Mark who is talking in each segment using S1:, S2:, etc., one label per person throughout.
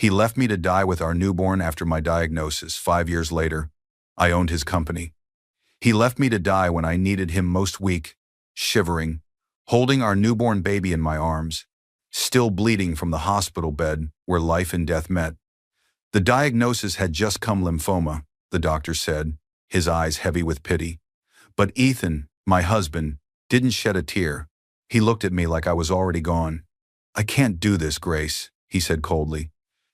S1: He left me to die with our newborn after my diagnosis 5 years later. I owned his company. He left me to die when I needed him most, weak, shivering, holding our newborn baby in my arms, still bleeding from the hospital bed where life and death met. The diagnosis had just come: lymphoma, the doctor said, his eyes heavy with pity. But Ethan, my husband, didn't shed a tear. He looked at me like I was already gone. "I can't do this, Grace," he said coldly.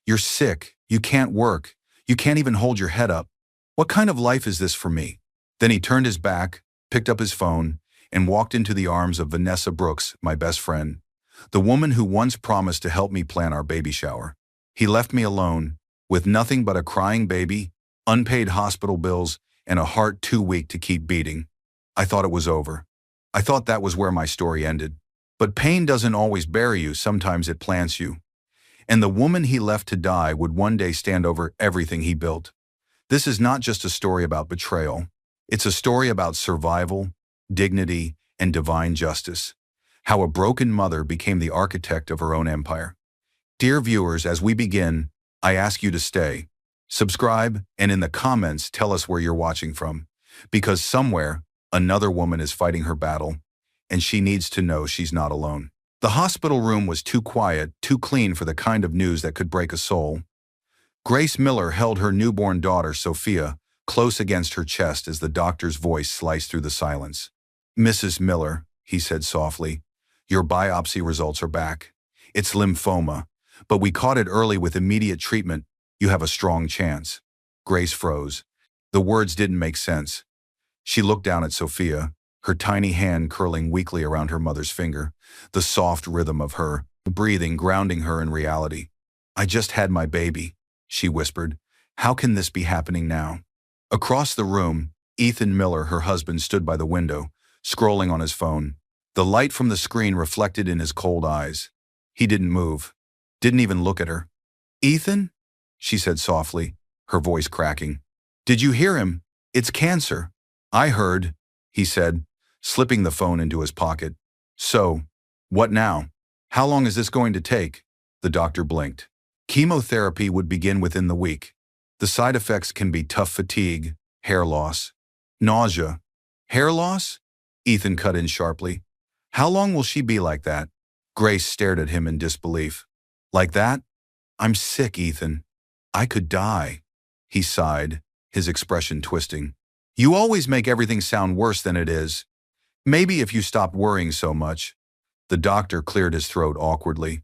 S1: "You're sick. You can't work. You can't even hold your head up. What kind of life is this for me?" Then he turned his back, picked up his phone, and walked into the arms of Vanessa Brooks, my best friend, the woman who once promised to help me plan our baby shower. He left me alone, with nothing but a crying baby, unpaid hospital bills, and a heart too weak to keep beating. I thought it was over. I thought that was where my story ended. But pain doesn't always bury you, sometimes it plants you. And the woman he left to die would one day stand over everything he built. This is not just a story about betrayal. It's a story about survival, dignity, and divine justice. How a broken mother became the architect of her own empire. Dear viewers, as we begin, I ask you to stay, subscribe, and in the comments tell us where you're watching from. Because somewhere, another woman is fighting her battle, and she needs to know she's not alone. The hospital room was too quiet, too clean for the kind of news that could break a soul. Grace Miller held her newborn daughter, Sophia, close against her chest as the doctor's voice sliced through the silence. "Mrs. Miller," he said softly, "your biopsy results are back. It's lymphoma, but we caught it early with immediate treatment. You have a strong chance." Grace froze. The words didn't make sense. She looked down at Sophia, her tiny hand curling weakly around her mother's finger, the soft rhythm of her breathing grounding her in reality. "I just had my baby," she whispered. "How can this be happening now?" Across the room, Ethan Miller, her husband, stood by the window, scrolling on his phone. The light from the screen reflected in his cold eyes. He didn't move, didn't even look at her. "Ethan?" she said softly, her voice cracking. "Did you hear him? It's cancer." "I heard," he said, slipping the phone into his pocket. "So, what now? How long is this going to take?" The doctor blinked. "Chemotherapy would begin within the week. The side effects can be tough fatigue, hair loss, nausea." "Hair loss?" Ethan cut in sharply. "How long will she be like that?" Grace stared at him in disbelief. "Like that? I'm sick, Ethan. I could die." He sighed, his expression twisting. "You always make everything sound worse than it is. Maybe if you stopped worrying so much." The doctor cleared his throat awkwardly.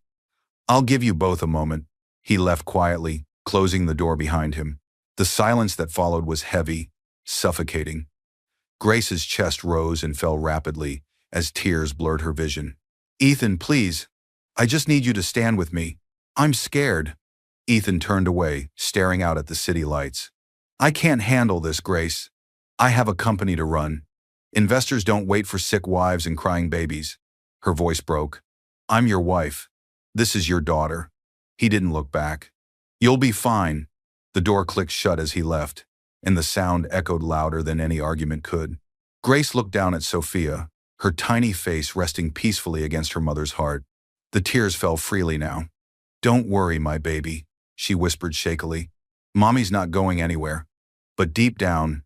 S1: "I'll give you both a moment." He left quietly, closing the door behind him. The silence that followed was heavy, suffocating. Grace's chest rose and fell rapidly as tears blurred her vision. "Ethan, please. I just need you to stand with me. I'm scared." Ethan turned away, staring out at the city lights. "I can't handle this, Grace. I have a company to run. Investors don't wait for sick wives and crying babies." Her voice broke. "I'm your wife. This is your daughter." He didn't look back. "You'll be fine." The door clicked shut as he left, and the sound echoed louder than any argument could. Grace looked down at Sophia, her tiny face resting peacefully against her mother's heart. The tears fell freely now. "Don't worry, my baby," she whispered shakily. "Mommy's not going anywhere." But deep down,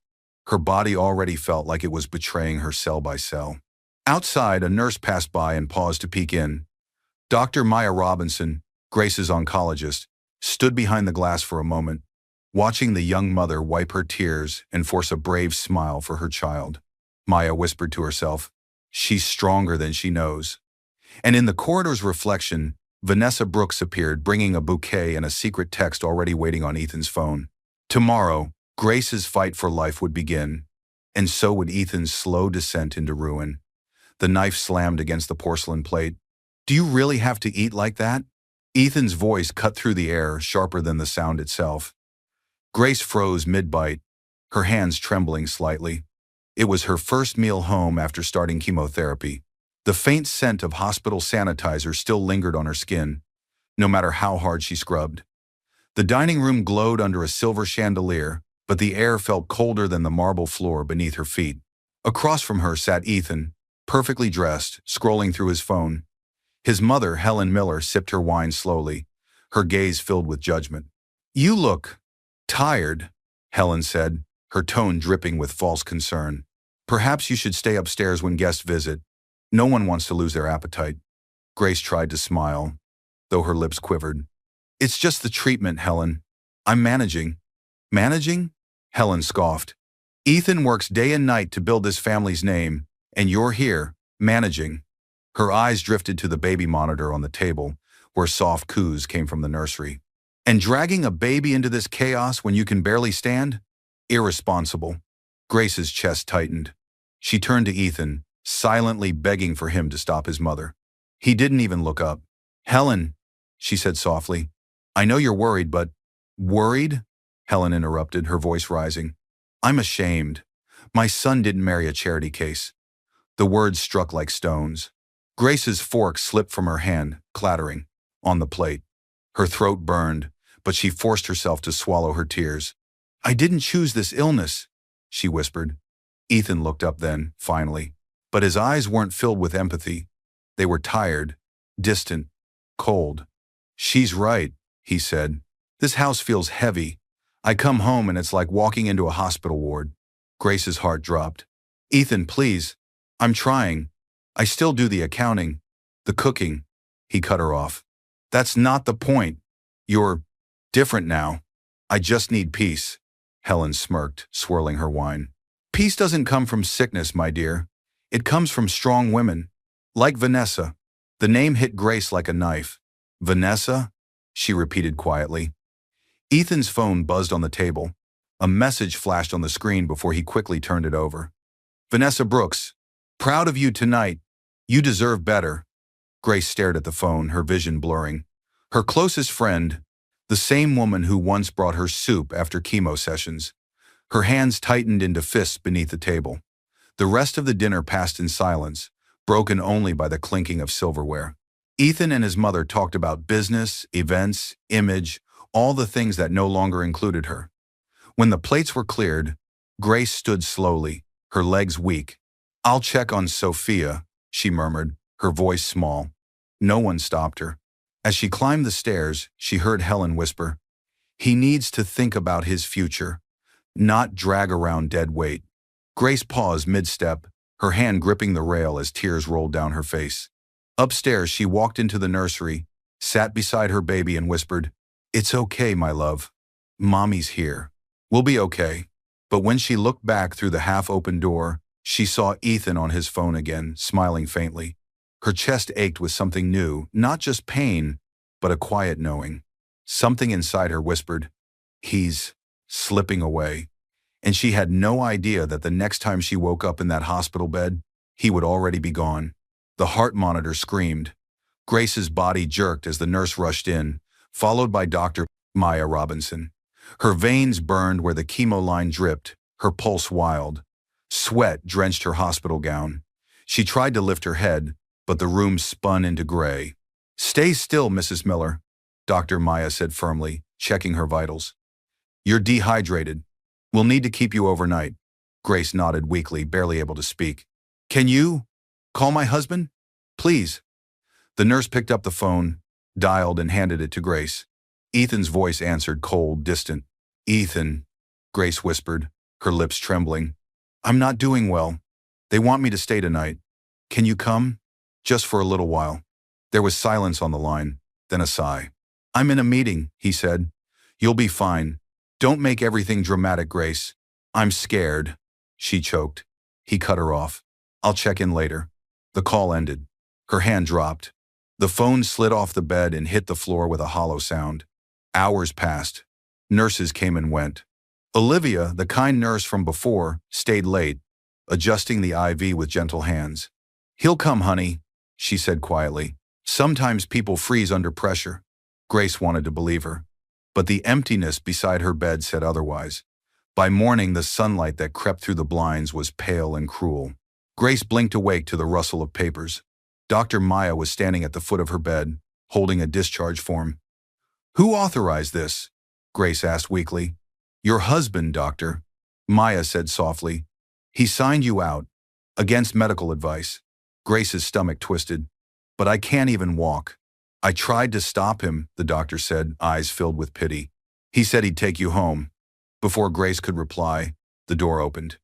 S1: her body already felt like it was betraying her cell by cell. Outside, a nurse passed by and paused to peek in. Dr. Maya Robinson, Grace's oncologist, stood behind the glass for a moment, watching the young mother wipe her tears and force a brave smile for her child. Maya whispered to herself, "She's stronger than she knows." And in the corridor's reflection, Vanessa Brooks appeared, bringing a bouquet and a secret text already waiting on Ethan's phone. Tomorrow, Grace's fight for life would begin, and so would Ethan's slow descent into ruin. The knife slammed against the porcelain plate. "Do you really have to eat like that?" Ethan's voice cut through the air, sharper than the sound itself. Grace froze mid-bite, her hands trembling slightly. It was her first meal home after starting chemotherapy. The faint scent of hospital sanitizer still lingered on her skin, no matter how hard she scrubbed. The dining room glowed under a silver chandelier, but the air felt colder than the marble floor beneath her feet. Across from her sat Ethan, perfectly dressed, scrolling through his phone. His mother, Helen Miller, sipped her wine slowly, her gaze filled with judgment. "You look tired," Helen said, her tone dripping with false concern. "Perhaps you should stay upstairs when guests visit. No one wants to lose their appetite." Grace tried to smile, though her lips quivered. "It's just the treatment, Helen. I'm managing." "Managing?" Helen scoffed. "Ethan works day and night to build this family's name, and you're here, managing." Her eyes drifted to the baby monitor on the table, where soft coos came from the nursery. "And dragging a baby into this chaos when you can barely stand? Irresponsible." Grace's chest tightened. She turned to Ethan, silently begging for him to stop his mother. He didn't even look up. "Helen," she said softly, "I know you're worried, but—" "Worried?" Helen interrupted, her voice rising. "I'm ashamed. My son didn't marry a charity case." The words struck like stones. Grace's fork slipped from her hand, clattering on the plate. Her throat burned, but she forced herself to swallow her tears. "I didn't choose this illness," she whispered. Ethan looked up then, finally, but his eyes weren't filled with empathy. They were tired, distant, cold. "She's right," he said. "This house feels heavy. I come home and it's like walking into a hospital ward." Grace's heart dropped. "Ethan, please. I'm trying. I still do the accounting, the cooking." He cut her off. "That's not the point. You're different now. I just need peace." Helen smirked, swirling her wine. "Peace doesn't come from sickness, my dear. It comes from strong women. Like Vanessa." The name hit Grace like a knife. "Vanessa?" she repeated quietly. Ethan's phone buzzed on the table. A message flashed on the screen before he quickly turned it over. "Vanessa Brooks, proud of you tonight. You deserve better." Grace stared at the phone, her vision blurring. Her closest friend, the same woman who once brought her soup after chemo sessions. Her hands tightened into fists beneath the table. The rest of the dinner passed in silence, broken only by the clinking of silverware. Ethan and his mother talked about business, events, image, all the things that no longer included her. When the plates were cleared, Grace stood slowly, her legs weak. "I'll check on Sophia," she murmured, her voice small. No one stopped her. As she climbed the stairs, she heard Helen whisper, "He needs to think about his future, not drag around dead weight." Grace paused mid-step, her hand gripping the rail as tears rolled down her face. Upstairs, she walked into the nursery, sat beside her baby and whispered, "It's okay, my love. Mommy's here. We'll be okay." But when she looked back through the half-open door, she saw Ethan on his phone again, smiling faintly. Her chest ached with something new, not just pain, but a quiet knowing. Something inside her whispered, "He's slipping away." And she had no idea that the next time she woke up in that hospital bed, he would already be gone. The heart monitor screamed. Grace's body jerked as the nurse rushed in, followed by Dr. Maya Robinson. Her veins burned where the chemo line dripped, her pulse wild. Sweat drenched her hospital gown. She tried to lift her head, but the room spun into gray. "Stay still, Mrs. Miller," Dr. Maya said firmly, checking her vitals. "You're dehydrated. We'll need to keep you overnight." Grace nodded weakly, barely able to speak. "Can you call my husband? Please." The nurse picked up the phone, dialed and handed it to Grace. Ethan's voice answered, cold, distant. "Ethan," Grace whispered, her lips trembling. "I'm not doing well. They want me to stay tonight. Can you come? Just for a little while." There was silence on the line, then a sigh. "I'm in a meeting," he said. "You'll be fine. Don't make everything dramatic, Grace." "I'm scared," she choked. He cut her off. "I'll check in later." The call ended. Her hand dropped. The phone slid off the bed and hit the floor with a hollow sound. Hours passed. Nurses came and went. Olivia, the kind nurse from before, stayed late, adjusting the IV with gentle hands. "He'll come, honey," she said quietly. "Sometimes people freeze under pressure." Grace wanted to believe her, but the emptiness beside her bed said otherwise. By morning, the sunlight that crept through the blinds was pale and cruel. Grace blinked awake to the rustle of papers. Dr. Maya was standing at the foot of her bed, holding a discharge form. "Who authorized this?" Grace asked weakly. "Your husband, doctor," Maya said softly. "He signed you out, against medical advice." Grace's stomach twisted. "But I can't even walk." I tried to stop him, the doctor said, eyes filled with pity. He said he'd take you home. Before Grace could reply, the door opened.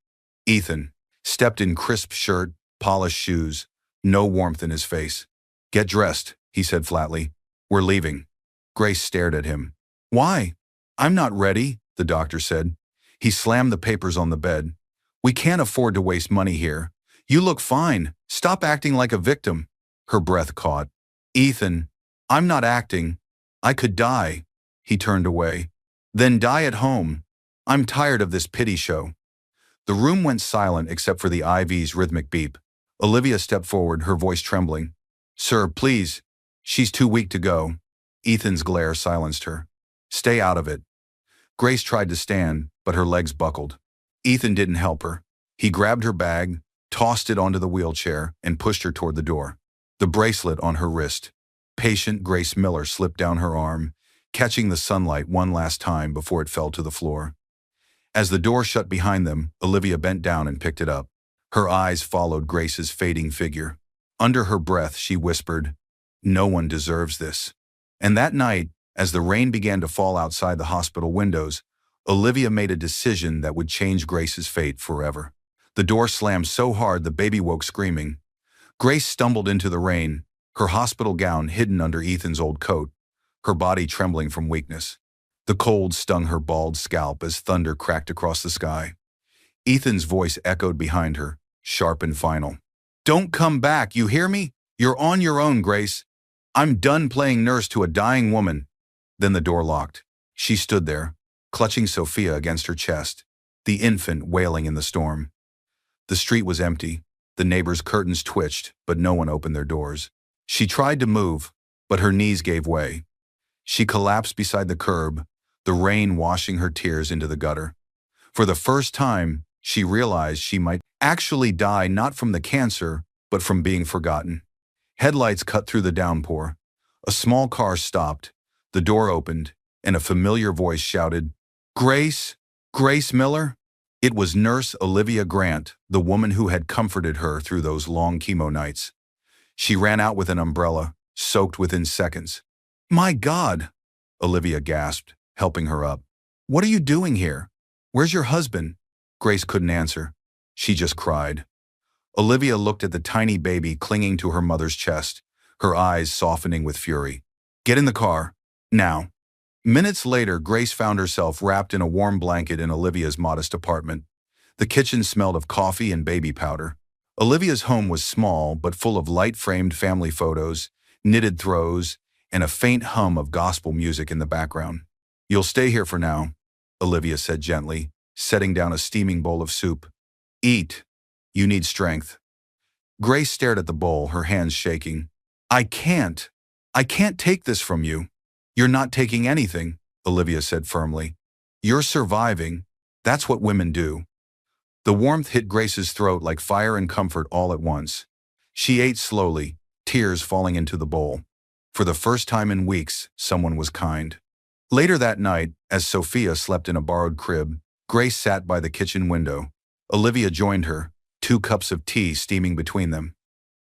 S1: Ethan stepped in crisp shirt, polished shoes, no warmth in his face. Get dressed, he said flatly. We're leaving. Grace stared at him. Why? I'm not ready, the doctor said. He slammed the papers on the bed. We can't afford to waste money here. You look fine. Stop acting like a victim. Her breath caught. Ethan, I'm not acting. I could die. He turned away. Then die at home. I'm tired of this pity show. The room went silent except for the IV's rhythmic beep. Olivia stepped forward, her voice trembling. Sir, please. She's too weak to go. Ethan's glare silenced her. Stay out of it. Grace tried to stand, but her legs buckled. Ethan didn't help her. He grabbed her bag, tossed it onto the wheelchair, and pushed her toward the door. The bracelet on her wrist. Patient Grace Miller slipped down her arm, catching the sunlight one last time before it fell to the floor. As the door shut behind them, Olivia bent down and picked it up. Her eyes followed Grace's fading figure. Under her breath, she whispered, No one deserves this. And that night, as the rain began to fall outside the hospital windows, Olivia made a decision that would change Grace's fate forever. The door slammed so hard the baby woke screaming. Grace stumbled into the rain, her hospital gown hidden under Ethan's old coat, her body trembling from weakness. The cold stung her bald scalp as thunder cracked across the sky. Ethan's voice echoed behind her, sharp and final. Don't come back, you hear me? You're on your own, Grace. I'm done playing nurse to a dying woman. Then the door locked. She stood there, clutching Sophia against her chest, the infant wailing in the storm. The street was empty. The neighbors' curtains twitched, but no one opened their doors. She tried to move, but her knees gave way. She collapsed beside the curb, the rain washing her tears into the gutter. For the first time, she realized she might actually die not from the cancer, but from being forgotten. Headlights cut through the downpour. A small car stopped, the door opened, and a familiar voice shouted, Grace? Grace Miller? It was Nurse Olivia Grant, the woman who had comforted her through those long chemo nights. She ran out with an umbrella, soaked within seconds. My God! Olivia gasped, helping her up. What are you doing here? Where's your husband? Grace couldn't answer. She just cried. Olivia looked at the tiny baby clinging to her mother's chest, her eyes softening with fury. Get in the car. Now. Minutes later, Grace found herself wrapped in a warm blanket in Olivia's modest apartment. The kitchen smelled of coffee and baby powder. Olivia's home was small but full of light-framed family photos, knitted throws, and a faint hum of gospel music in the background. You'll stay here for now, Olivia said gently, setting down a steaming bowl of soup. Eat. You need strength. Grace stared at the bowl, her hands shaking. I can't take this from you. You're not taking anything, Olivia said firmly. You're surviving. That's what women do. The warmth hit Grace's throat like fire and comfort all at once. She ate slowly, tears falling into the bowl. For the first time in weeks, someone was kind. Later that night, as Sophia slept in a borrowed crib, Grace sat by the kitchen window. Olivia joined her, 2 cups of tea steaming between them.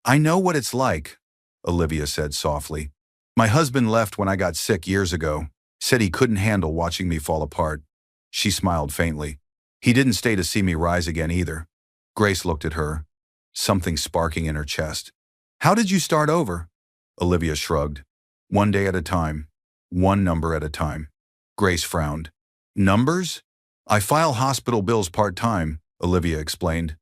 S1: I know what it's like, Olivia said softly. My husband left when I got sick years ago, said he couldn't handle watching me fall apart. She smiled faintly. He didn't stay to see me rise again either. Grace looked at her, something sparking in her chest. How did you start over? Olivia shrugged. One day at a time. One number at a time. Grace frowned. Numbers? I file hospital bills part-time, Olivia explained.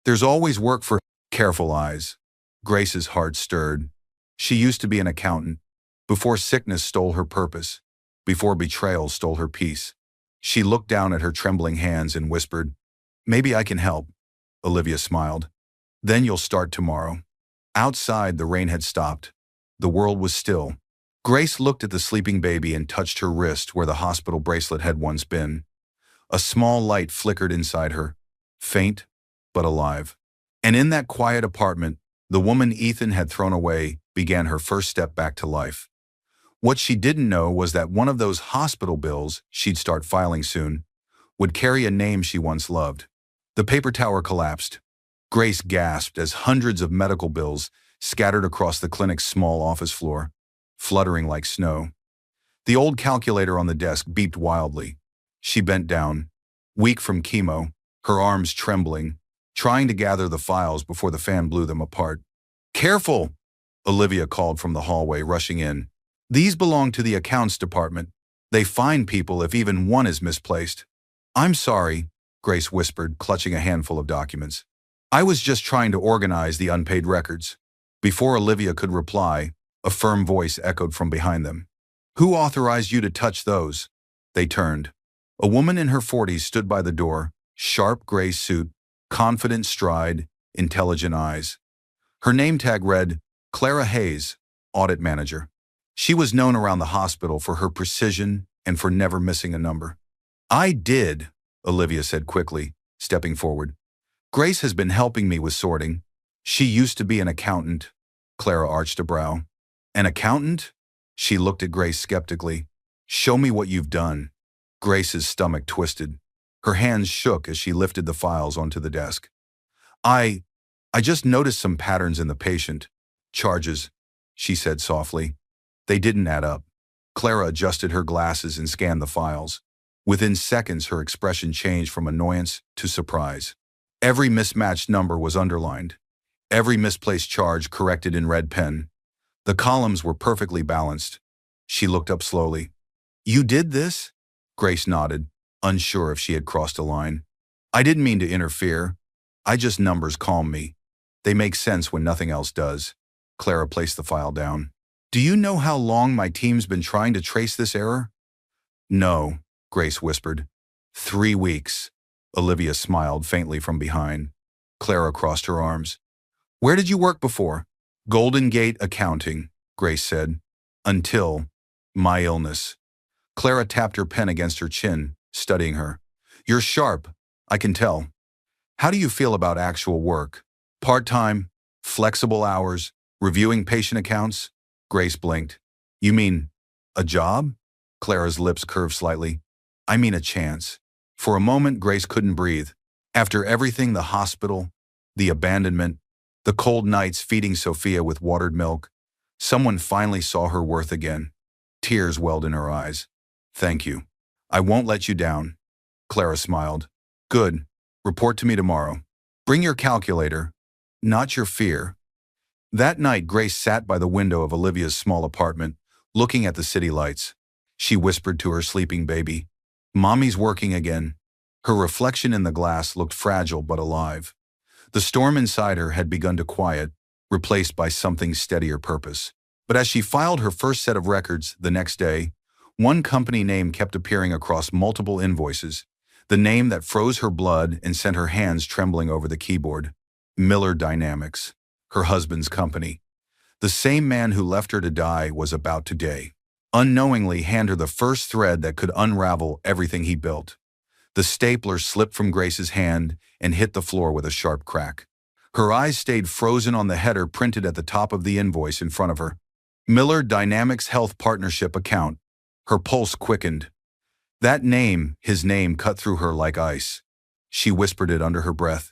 S1: There's always work for careful eyes. Grace's heart stirred. She used to be an accountant. Before sickness stole her purpose. Before betrayal stole her peace. She looked down at her trembling hands and whispered, Maybe I can help. Olivia smiled. Then you'll start tomorrow. Outside, the rain had stopped. The world was still. Grace looked at the sleeping baby and touched her wrist where the hospital bracelet had once been. A small light flickered inside her, faint but alive. And in that quiet apartment, the woman Ethan had thrown away began her first step back to life. What she didn't know was that one of those hospital bills she'd start filing soon would carry a name she once loved. The paper tower collapsed. Grace gasped as hundreds of medical bills scattered across the clinic's small office floor. fluttering like snow. The old calculator on the desk beeped wildly. She bent down, weak from chemo, her arms trembling, trying to gather the files before the fan blew them apart. "Careful!" Olivia called from the hallway, rushing in. "These belong to the accounts department. They fine people if even one is misplaced." "I'm sorry," Grace whispered, clutching a handful of documents. "I was just trying to organize the unpaid records." Before Olivia could reply, a firm voice echoed from behind them. "Who authorized you to touch those?" They turned. A woman in her 40s stood by the door, sharp gray suit, confident stride, intelligent eyes. Her name tag read, Clara Hayes, Audit Manager. She was known around the hospital for her precision and for never missing a number. "I did," Olivia said quickly, stepping forward. "Grace has been helping me with sorting. She used to be an accountant." Clara arched a brow. "An accountant?" She looked at Grace skeptically. "Show me what you've done." Grace's stomach twisted. Her hands shook as she lifted the files onto the desk. I just noticed some patterns in the patient. Charges," she said softly. They didn't add up. Clara adjusted her glasses and scanned the files. Within seconds, her expression changed from annoyance to surprise. Every mismatched number was underlined. Every misplaced charge corrected in red pen. The columns were perfectly balanced. She looked up slowly. "You did this?" Grace nodded, unsure if she had crossed a line. "I didn't mean to interfere. Numbers calm me. They make sense when nothing else does." Clara placed the file down. "Do you know how long my team's been trying to trace this error?" "No," Grace whispered. 3 weeks. Olivia smiled faintly from behind. Clara crossed her arms. "Where did you work before?" "Golden Gate Accounting," Grace said. "Until my illness." Clara tapped her pen against her chin, studying her. "You're sharp, I can tell. How do you feel about actual work? Part-time, flexible hours, reviewing patient accounts?" Grace blinked. "You mean a job?" Clara's lips curved slightly. "I mean a chance." For a moment, Grace couldn't breathe. After everything, the hospital, the abandonment, the cold nights feeding Sophia with watered milk, someone finally saw her worth again. Tears welled in her eyes. "Thank you. I won't let you down." Clara smiled. "Good. Report to me tomorrow. Bring your calculator, not your fear." That night, Grace sat by the window of Olivia's small apartment, looking at the city lights. She whispered to her sleeping baby, "Mommy's working again." Her reflection in the glass looked fragile but alive. The storm inside her had begun to quiet, replaced by something steadier purpose. But as she filed her first set of records the next day, one company name kept appearing across multiple invoices, the name that froze her blood and sent her hands trembling over the keyboard. Miller Dynamics, her husband's company. The same man who left her to die was about to unknowingly hand her the first thread that could unravel everything he built. The stapler slipped from Grace's hand and hit the floor with a sharp crack. Her eyes stayed frozen on the header printed at the top of the invoice in front of her. Miller Dynamics Health Partnership Account. Her pulse quickened. That name, his name, cut through her like ice. She whispered it under her breath.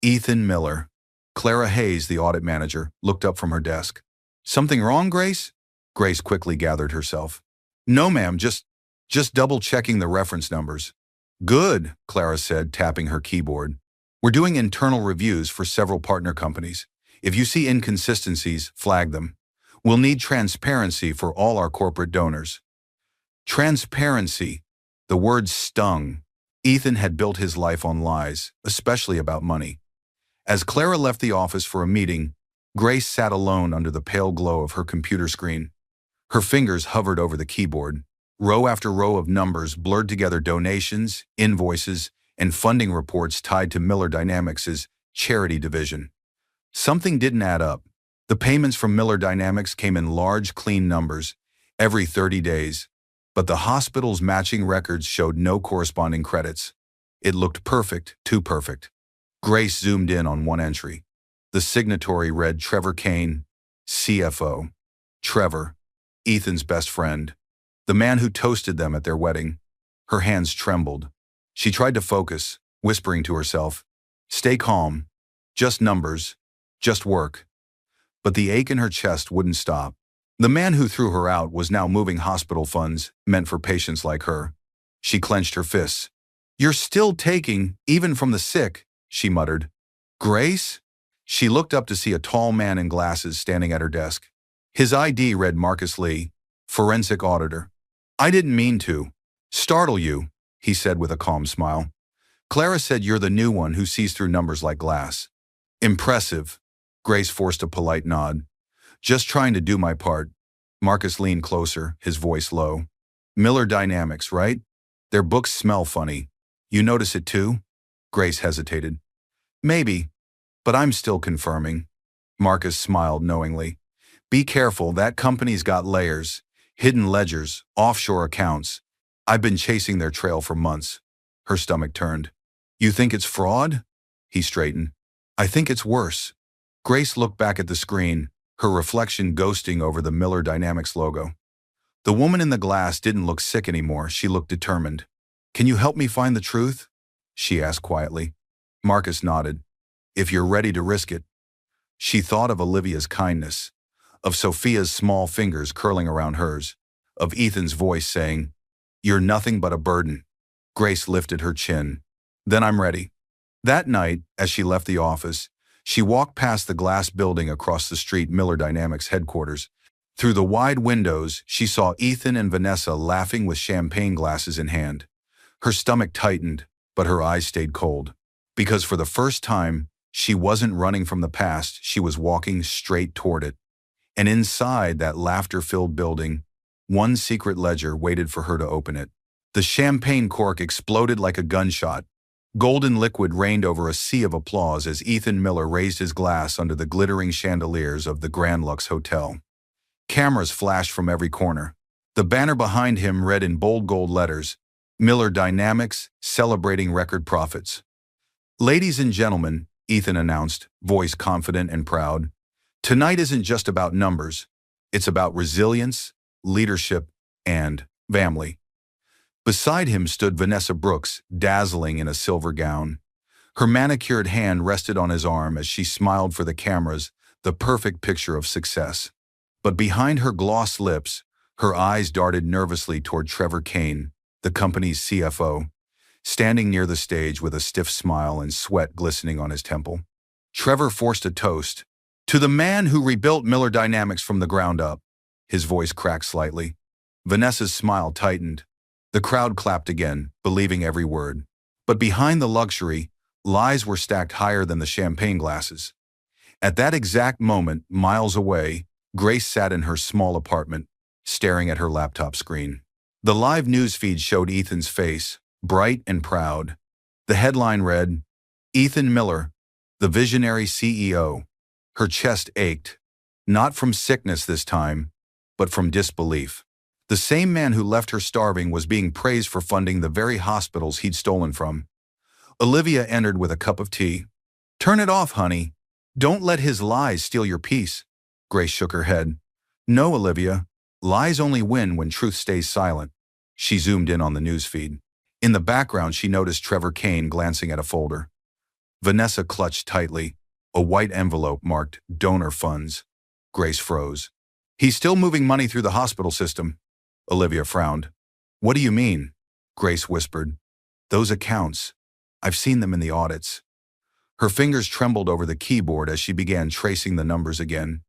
S1: Ethan Miller. Clara Hayes, the audit manager, looked up from her desk. "Something wrong, Grace?" Grace quickly gathered herself. "No, ma'am, just double-checking the reference numbers." "Good," Clara said, tapping her keyboard. "We're doing internal reviews for several partner companies. If you see inconsistencies, flag them. We'll need transparency for all our corporate donors." Transparency. The word stung. Ethan had built his life on lies, especially about money. As Clara left the office for a meeting, Grace sat alone under the pale glow of her computer screen. Her fingers hovered over the keyboard. Row after row of numbers blurred together donations, invoices, and funding reports tied to Miller Dynamics' charity division. Something didn't add up. The payments from Miller Dynamics came in large, clean numbers, every 30 days. But the hospital's matching records showed no corresponding credits. It looked perfect, too perfect. Grace zoomed in on one entry. The signatory read Trevor Kane, CFO. Trevor, Ethan's best friend. The man who toasted them at their wedding. Her hands trembled. She tried to focus, whispering to herself, "Stay calm. Just numbers. Just work." But the ache in her chest wouldn't stop. The man who threw her out was now moving hospital funds meant for patients like her. She clenched her fists. "You're still taking, even from the sick," she muttered. "Grace?" She looked up to see a tall man in glasses standing at her desk. His ID read Marcus Lee, forensic auditor. "I didn't mean to startle you," he said with a calm smile. "Clara said you're the new one who sees through numbers like glass." "Impressive." Grace forced a polite nod. "Just trying to do my part." Marcus leaned closer, his voice low. "Miller Dynamics, right? Their books smell funny. You notice it too?" Grace hesitated. "Maybe, but I'm still confirming." Marcus smiled knowingly. "Be careful, that company's got layers, hidden ledgers, offshore accounts. I've been chasing their trail for months." Her stomach turned. "You think it's fraud?" He straightened. "I think it's worse." Grace looked back at the screen, her reflection ghosting over the Miller Dynamics logo. The woman in the glass didn't look sick anymore, she looked determined. "Can you help me find the truth?" she asked quietly. Marcus nodded. "If you're ready to risk it." She thought of Olivia's kindness, of Sophia's small fingers curling around hers, of Ethan's voice saying, "You're nothing but a burden." Grace lifted her chin. "Then I'm ready." That night, as she left the office, she walked past the glass building across the street, Miller Dynamics headquarters. Through the wide windows, she saw Ethan and Vanessa laughing with champagne glasses in hand. Her stomach tightened, but her eyes stayed cold. Because for the first time, she wasn't running from the past, she was walking straight toward it. And inside that laughter-filled building, one secret ledger waited for her to open it. The champagne cork exploded like a gunshot. Golden liquid rained over a sea of applause as Ethan Miller raised his glass under the glittering chandeliers of the Grand Lux Hotel. Cameras flashed from every corner. The banner behind him read in bold gold letters, "Miller Dynamics, celebrating record profits." "Ladies and gentlemen," Ethan announced, voice confident and proud, "tonight isn't just about numbers. It's about resilience, leadership, and family." Beside him stood Vanessa Brooks, dazzling in a silver gown. Her manicured hand rested on his arm as she smiled for the cameras, the perfect picture of success. But behind her gloss lips, her eyes darted nervously toward Trevor Kane, the company's CFO, standing near the stage with a stiff smile and sweat glistening on his temple. Trevor forced a toast. "To the man who rebuilt Miller Dynamics from the ground up." His voice cracked slightly. Vanessa's smile tightened. The crowd clapped again, believing every word. But behind the luxury, lies were stacked higher than the champagne glasses. At that exact moment, miles away, Grace sat in her small apartment, staring at her laptop screen. The live news feed showed Ethan's face, bright and proud. The headline read, "Ethan Miller, the visionary CEO." Her chest ached, not from sickness this time, but from disbelief. The same man who left her starving was being praised for funding the very hospitals he'd stolen from. Olivia entered with a cup of tea. "Turn it off, honey. Don't let his lies steal your peace." Grace shook her head. "No, Olivia. Lies only win when truth stays silent." She zoomed in on the newsfeed. In the background, she noticed Trevor Kane glancing at a folder. Vanessa clutched tightly, a white envelope marked donor funds. Grace froze. "He's still moving money through the hospital system." Olivia frowned. "What do you mean?" Grace whispered. "Those accounts. I've seen them in the audits." Her fingers trembled over the keyboard as she began tracing the numbers again.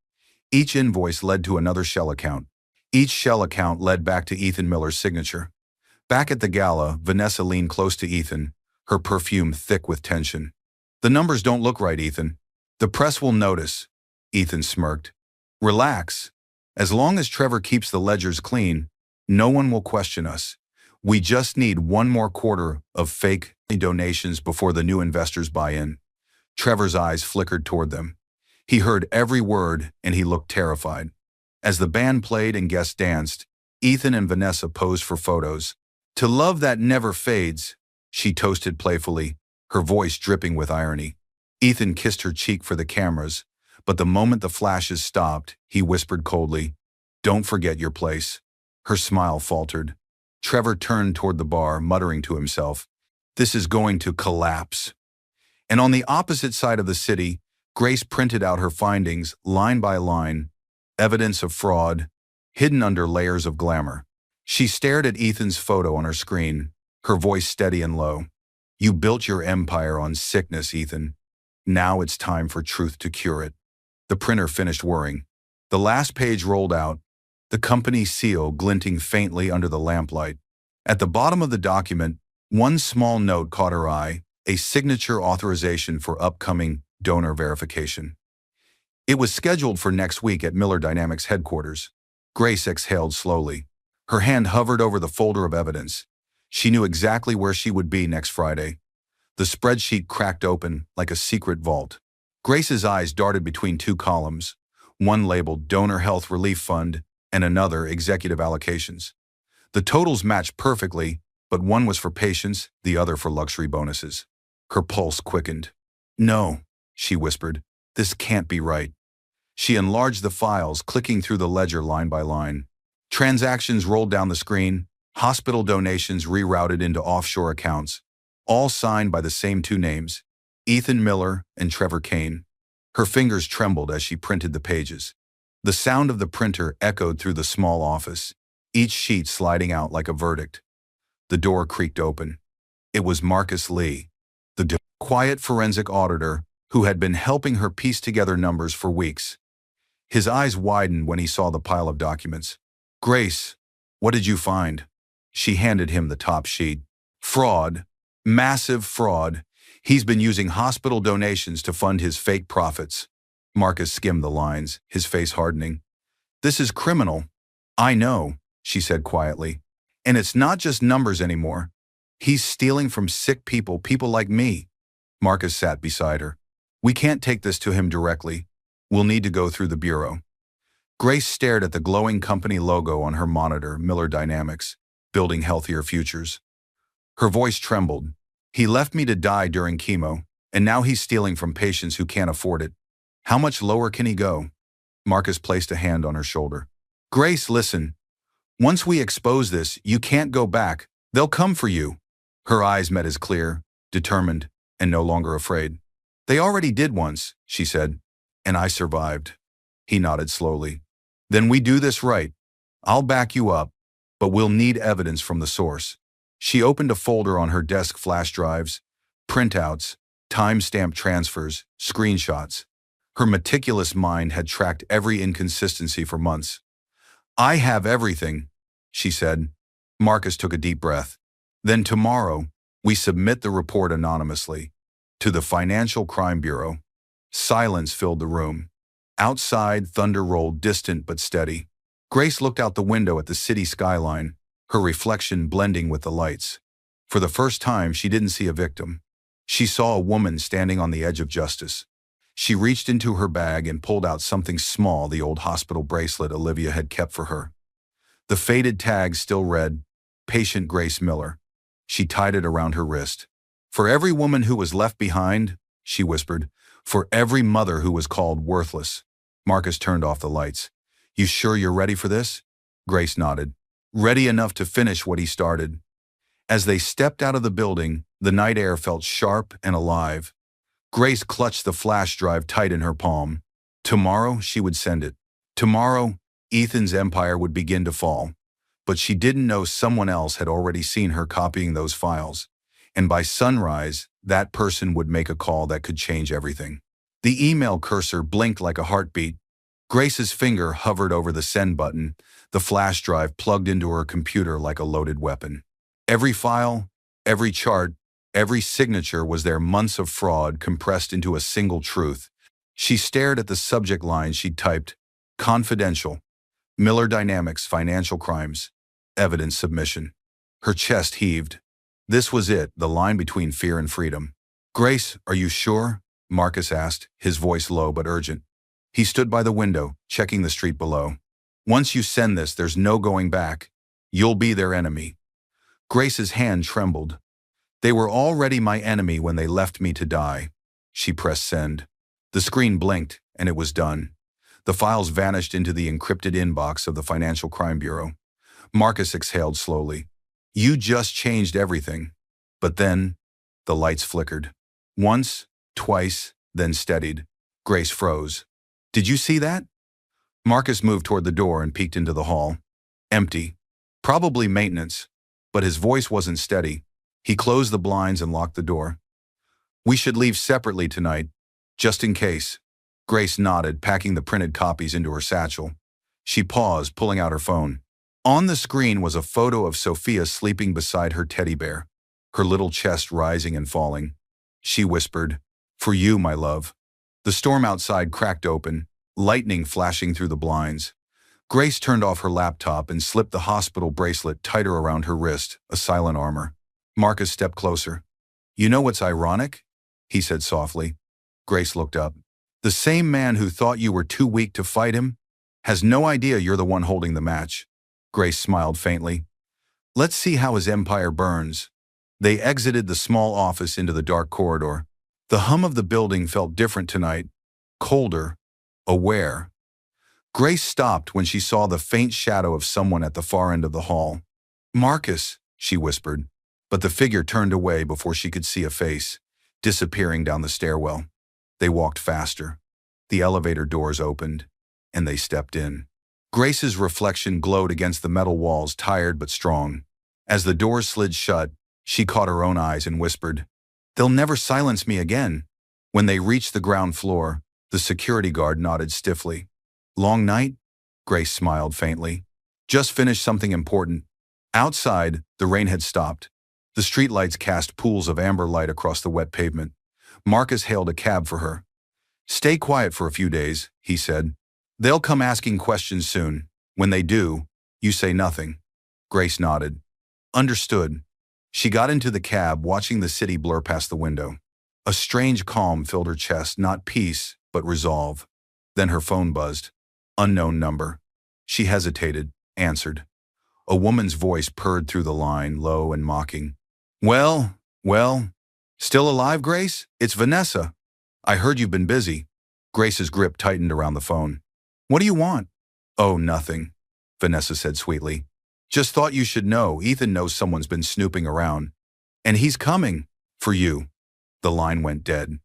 S1: Each invoice led to another shell account. Each shell account led back to Ethan Miller's signature. Back at the gala, Vanessa leaned close to Ethan, her perfume thick with tension. "The numbers don't look right, Ethan. The press will notice." Ethan smirked. "Relax. As long as Trevor keeps the ledgers clean, no one will question us. We just need one more quarter of fake donations before the new investors buy in." Trevor's eyes flickered toward them. He heard every word and he looked terrified. As the band played and guests danced, Ethan and Vanessa posed for photos. "To love that never fades," she toasted playfully, her voice dripping with irony. Ethan kissed her cheek for the cameras, but the moment the flashes stopped, he whispered coldly, "Don't forget your place." Her smile faltered. Trevor turned toward the bar, muttering to himself, "This is going to collapse." And on the opposite side of the city, Grace printed out her findings, line by line. Evidence of fraud, hidden under layers of glamour. She stared at Ethan's photo on her screen, her voice steady and low. You built your empire on sickness, Ethan. Now it's time for truth to cure it. The printer finished whirring. The last page rolled out, the company seal glinting faintly under the lamplight. At the bottom of the document, one small note caught her eye, a signature authorization for upcoming donor verification. It was scheduled for next week at Miller Dynamics headquarters. Grace exhaled slowly. Her hand hovered over the folder of evidence. She knew exactly where she would be next Friday. The spreadsheet cracked open like a secret vault. Grace's eyes darted between two columns, one labeled Donor Health Relief Fund and another Executive Allocations. The totals matched perfectly, but one was for patients, the other for luxury bonuses. Her pulse quickened. No, she whispered. This can't be right. She enlarged the files, clicking through the ledger line by line. Transactions rolled down the screen, hospital donations rerouted into offshore accounts, all signed by the same two names, Ethan Miller and Trevor Kane. Her fingers trembled as she printed the pages. The sound of the printer echoed through the small office, each sheet sliding out like a verdict. The door creaked open. It was Marcus Lee, the quiet forensic auditor who had been helping her piece together numbers for weeks. His eyes widened when he saw the pile of documents. Grace, what did you find? She handed him the top sheet. Fraud. Massive fraud. He's been using hospital donations to fund his fake profits. Marcus skimmed the lines, his face hardening. This is criminal. I know, she said quietly. And it's not just numbers anymore. He's stealing from sick people, people like me. Marcus sat beside her. We can't take this to him directly. We'll need to go through the bureau. Grace stared at the glowing company logo on her monitor, Miller Dynamics, building healthier futures. Her voice trembled. He left me to die during chemo, and now he's stealing from patients who can't afford it. How much lower can he go? Marcus placed a hand on her shoulder. Grace, listen. Once we expose this, you can't go back. They'll come for you. Her eyes met his clear, determined, and no longer afraid. They already did once, she said, and I survived. He nodded slowly. Then we do this right. I'll back you up, but we'll need evidence from the source. She opened a folder on her desk, flash drives, printouts, time-stamped transfers, screenshots. Her meticulous mind had tracked every inconsistency for months. I have everything, she said. Marcus took a deep breath. Then tomorrow, we submit the report anonymously to the Financial Crime Bureau. Silence filled the room. Outside, thunder rolled, distant but steady. Grace looked out the window at the city skyline, her reflection blending with the lights. For the first time, she didn't see a victim. She saw a woman standing on the edge of justice. She reached into her bag and pulled out something small, the old hospital bracelet Olivia had kept for her. The faded tag still read, Patient Grace Miller. She tied it around her wrist. For every woman who was left behind, she whispered, for every mother who was called worthless. Marcus turned off the lights. You sure you're ready for this? Grace nodded. Ready enough to finish what he started. As they stepped out of the building, the night air felt sharp and alive. Grace clutched the flash drive tight in her palm. Tomorrow, she would send it. Tomorrow, Ethan's empire would begin to fall. But she didn't know someone else had already seen her copying those files. And by sunrise, that person would make a call that could change everything. The email cursor blinked like a heartbeat. Grace's finger hovered over the send button, the flash drive plugged into her computer like a loaded weapon. Every file, every chart, every signature was their months of fraud compressed into a single truth. She stared at the subject line she'd typed, Confidential, Miller Dynamics Financial Crimes, Evidence Submission. Her chest heaved. This was it, the line between fear and freedom. Grace, are you sure? Marcus asked, his voice low but urgent. He stood by the window, checking the street below. Once you send this, there's no going back. You'll be their enemy. Grace's hand trembled. They were already my enemy when they left me to die. She pressed send. The screen blinked, and it was done. The files vanished into the encrypted inbox of the Financial Crime Bureau. Marcus exhaled slowly. You just changed everything. But then, the lights flickered. Once, twice, then steadied. Grace froze. Did you see that? Marcus moved toward the door and peeked into the hall. Empty. Probably maintenance, but his voice wasn't steady. He closed the blinds and locked the door. We should leave separately tonight, just in case. Grace nodded, packing the printed copies into her satchel. She paused, pulling out her phone. On the screen was a photo of Sophia sleeping beside her teddy bear, her little chest rising and falling. She whispered, "For you, my love." The storm outside cracked open, lightning flashing through the blinds. Grace turned off her laptop and slipped the hospital bracelet tighter around her wrist, a silent armor. Marcus stepped closer. "You know what's ironic?" he said softly. Grace looked up. "The same man who thought you were too weak to fight him has no idea you're the one holding the match." Grace smiled faintly. "Let's see how his empire burns." They exited the small office into the dark corridor. The hum of the building felt different tonight, colder, aware. Grace stopped when she saw the faint shadow of someone at the far end of the hall. "Marcus," she whispered, but the figure turned away before she could see a face, disappearing down the stairwell. They walked faster. The elevator doors opened, and they stepped in. Grace's reflection glowed against the metal walls, tired but strong. As the doors slid shut, she caught her own eyes and whispered, "They'll never silence me again." When they reached the ground floor, the security guard nodded stiffly. "Long night?" Grace smiled faintly. "Just finished something important." Outside, the rain had stopped. The streetlights cast pools of amber light across the wet pavement. Marcus hailed a cab for her. "Stay quiet for a few days," he said. "They'll come asking questions soon. When they do, you say nothing." Grace nodded. "Understood." She got into the cab, watching the city blur past the window. A strange calm filled her chest, not peace, but resolve. Then her phone buzzed. Unknown number. She hesitated, answered. A woman's voice purred through the line, low and mocking. Well. Still alive, Grace? It's Vanessa. I heard you've been busy." Grace's grip tightened around the phone. "What do you want?" "Oh, nothing," Vanessa said sweetly. "Just thought you should know. Ethan knows someone's been snooping around. And he's coming. For you." The line went dead.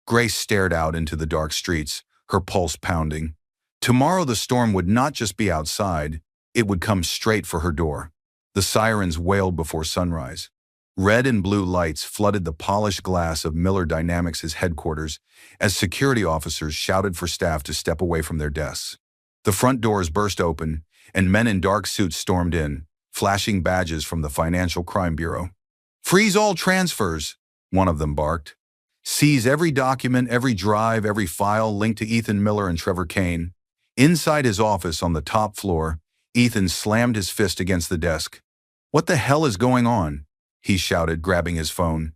S1: Grace stared out into the dark streets, her pulse pounding. Tomorrow the storm would not just be outside, it would come straight for her door. The sirens wailed before sunrise. Red and blue lights flooded the polished glass of Miller Dynamics' headquarters as security officers shouted for staff to step away from their desks. The front doors burst open, and men in dark suits stormed in, flashing badges from the Financial Crime Bureau. "Freeze all transfers," one of them barked. "Seize every document, every drive, every file linked to Ethan Miller and Trevor Kane." Inside his office on the top floor, Ethan slammed his fist against the desk. "What the hell is going on?" he shouted, grabbing his phone.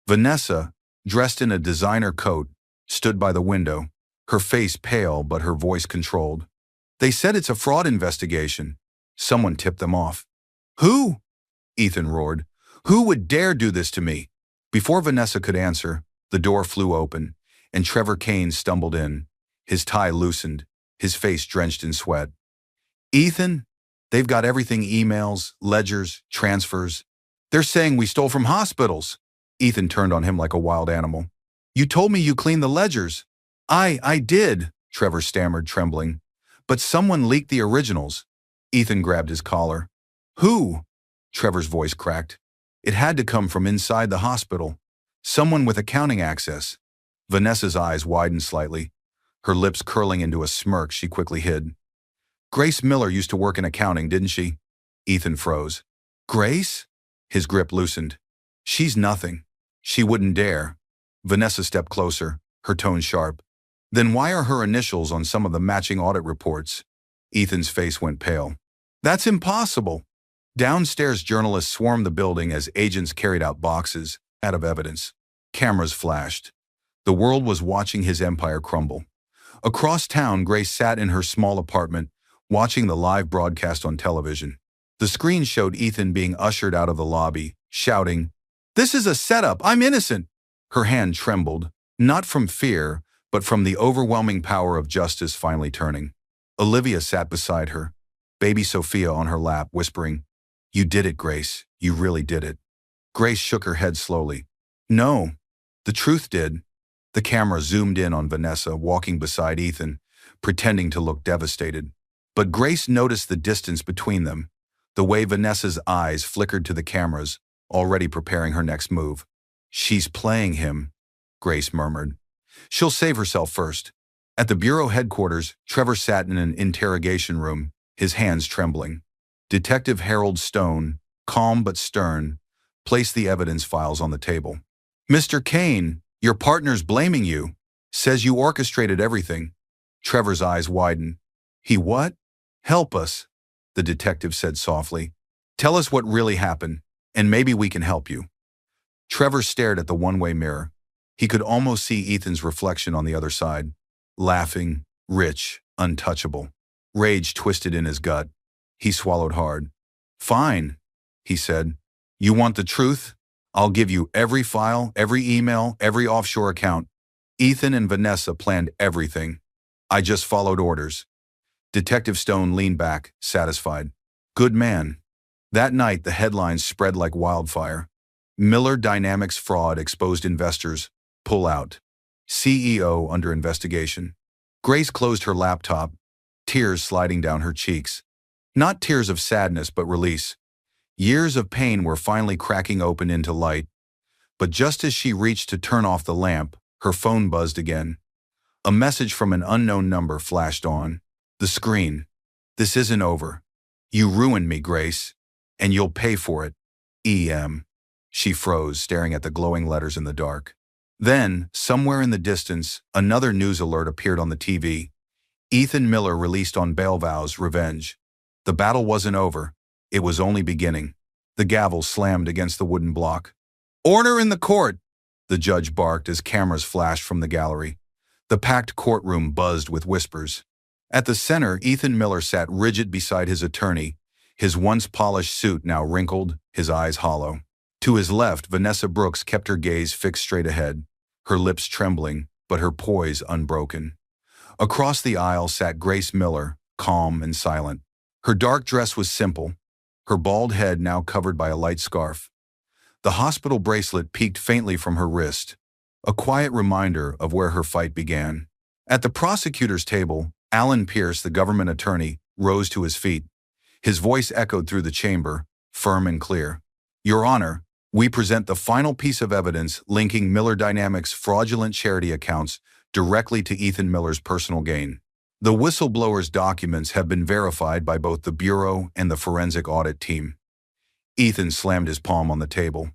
S1: Vanessa, dressed in a designer coat, stood by the window, her face pale but her voice controlled. "They said it's a fraud investigation. Someone tipped them off." "Who?" Ethan roared. "Who would dare do this to me?" Before Vanessa could answer, the door flew open, and Trevor Kane stumbled in, his tie loosened, his face drenched in sweat. "Ethan, they've got everything, emails, ledgers, transfers. They're saying we stole from hospitals." Ethan turned on him like a wild animal. "You told me you cleaned the ledgers." I did," Trevor stammered, trembling. "But someone leaked the originals." Ethan grabbed his collar. "Who?" Trevor's voice cracked. "It had to come from inside the hospital. Someone with accounting access." Vanessa's eyes widened slightly, her lips curling into a smirk she quickly hid. "Grace Miller used to work in accounting, didn't she?" Ethan froze. "Grace?" His grip loosened. "She's nothing. She wouldn't dare." Vanessa stepped closer, her tone sharp. "Then why are her initials on some of the matching audit reports?" Ethan's face went pale. "That's impossible." Downstairs, journalists swarmed the building as agents carried out boxes, out of evidence. Cameras flashed. The world was watching his empire crumble. Across town, Grace sat in her small apartment, watching the live broadcast on television. The screen showed Ethan being ushered out of the lobby, shouting, "This is a setup! I'm innocent!" Her hand trembled, not from fear, but from the overwhelming power of justice finally turning. Olivia sat beside her, baby Sophia on her lap, whispering, "You did it, Grace. You really did it." Grace shook her head slowly. "No, the truth did." The camera zoomed in on Vanessa walking beside Ethan, pretending to look devastated. But Grace noticed the distance between them, the way Vanessa's eyes flickered to the cameras, already preparing her next move. "She's playing him," Grace murmured. "She'll save herself first." At the bureau headquarters, Trevor sat in an interrogation room, his hands trembling. Detective Harold Stone, calm but stern, placed the evidence files on the table. "Mr. Kane, your partner's blaming you. Says you orchestrated everything." Trevor's eyes widened. "He what?" "Help us," the detective said softly. "Tell us what really happened, and maybe we can help you." Trevor stared at the one-way mirror. He could almost see Ethan's reflection on the other side. Laughing, rich, untouchable. Rage twisted in his gut. He swallowed hard. "Fine," he said. "You want the truth? I'll give you every file, every email, every offshore account. Ethan and Vanessa planned everything. I just followed orders." Detective Stone leaned back, satisfied. "Good man." That night, the headlines spread like wildfire. Miller Dynamics fraud exposed investors. Pull out. CEO under investigation. Grace closed her laptop, tears sliding down her cheeks. Not tears of sadness, but release. Years of pain were finally cracking open into light. But just as she reached to turn off the lamp, her phone buzzed again. A message from an unknown number flashed on the screen. "This isn't over. You ruined me, Grace, and you'll pay for it. E.M." She froze, staring at the glowing letters in the dark. Then, somewhere in the distance, another news alert appeared on the TV. Ethan Miller released on bail vows, revenge. The battle wasn't over. It was only beginning. The gavel slammed against the wooden block. "Order in the court!" the judge barked as cameras flashed from the gallery. The packed courtroom buzzed with whispers. At the center, Ethan Miller sat rigid beside his attorney, his once polished suit now wrinkled, his eyes hollow. To his left, Vanessa Brooks kept her gaze fixed straight ahead, her lips trembling, but her poise unbroken. Across the aisle sat Grace Miller, calm and silent. Her dark dress was simple, her bald head now covered by a light scarf. The hospital bracelet peeked faintly from her wrist, a quiet reminder of where her fight began. At the prosecutor's table, Alan Pierce, the government attorney, rose to his feet. His voice echoed through the chamber, firm and clear. "Your Honor, we present the final piece of evidence linking Miller Dynamics' fraudulent charity accounts directly to Ethan Miller's personal gain. The whistleblower's documents have been verified by both the Bureau and the forensic audit team." Ethan slammed his palm on the table.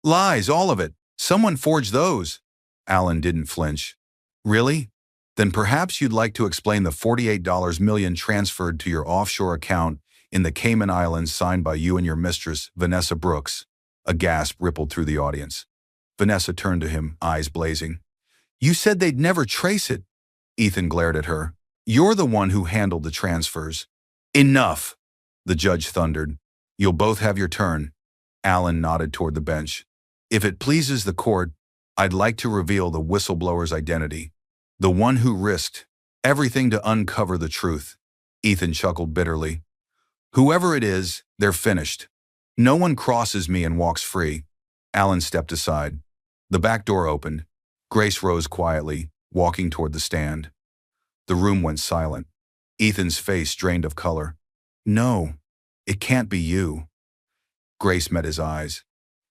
S1: "Lies, all of it. Someone forged those." Alan didn't flinch. "Really? Then perhaps you'd like to explain the $48 million transferred to your offshore account in the Cayman Islands signed by you and your mistress, Vanessa Brooks." A gasp rippled through the audience. Vanessa turned to him, eyes blazing. "You said they'd never trace it." Ethan glared at her. "You're the one who handled the transfers." "Enough," the judge thundered. "You'll both have your turn." Alan nodded toward the bench. "If it pleases the court, I'd like to reveal the whistleblower's identity. The one who risked everything to uncover the truth." Ethan chuckled bitterly. "Whoever it is, they're finished. No one crosses me and walks free." Alan stepped aside. The back door opened. Grace rose quietly, walking toward the stand. The room went silent. Ethan's face drained of color. "No, it can't be you." Grace met his eyes.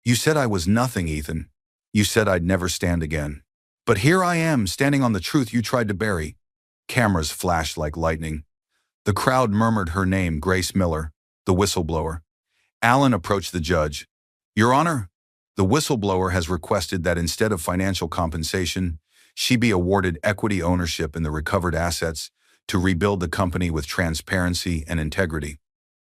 S1: "You said I was nothing, Ethan. You said I'd never stand again. But here I am, standing on the truth you tried to bury." Cameras flashed like lightning. The crowd murmured her name, Grace Miller, the whistleblower. Alan approached the judge. "Your Honor, the whistleblower has requested that instead of financial compensation, she be awarded equity ownership in the recovered assets to rebuild the company with transparency and integrity."